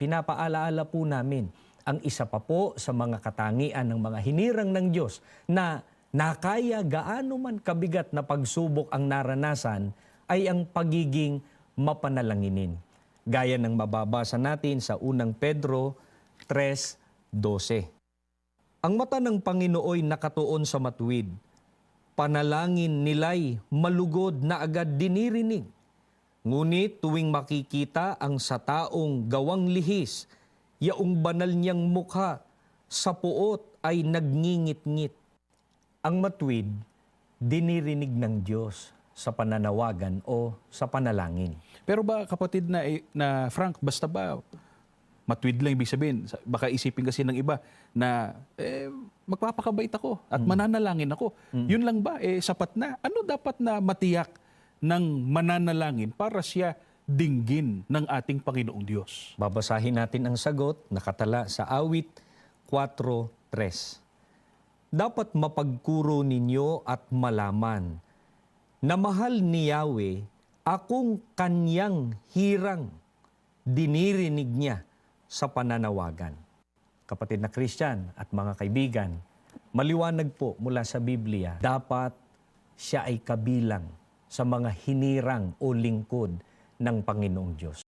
Pinapaalaala po namin ang isa pa po sa mga katangian ng mga hinirang ng Diyos na nakaya gaano man kabigat na pagsubok ang naranasan ay ang pagiging mapanalanginin. Gaya ng mababasa natin sa unang Pedro 3:12. Ang mata ng Panginooy nakatuon sa matuwid. Panalangin nila'y malugod na agad dinirinig. Ngunit tuwing makikita ang sa taong gawang lihis, yaong banal niyang mukha sa puot ay nagngingit-ngit. Ang matuwid, dinirinig ng Diyos sa pananawagan o sa panalangin. Pero ba kapatid na Frank, basta ba matuwid lang ibig sabihin? Baka isipin kasi ng iba na magpapakabait ako at mananalangin ako. Yun lang ba? Sapat na? Ano dapat na matiyak ng mananalangin para siya dinggin ng ating Panginoong Diyos? Babasahin natin ang sagot nakatala sa Awit 4:3. Dapat mapagkuro ninyo at malaman na mahal ni Yahweh akong kanyang hirang, dinirinig niya sa pananawagan. Kapatid na Christian at mga kaibigan, maliwanag po mula sa Biblia, dapat siya ay kabilang sa mga hinirang o lingkod ng Panginoong Diyos.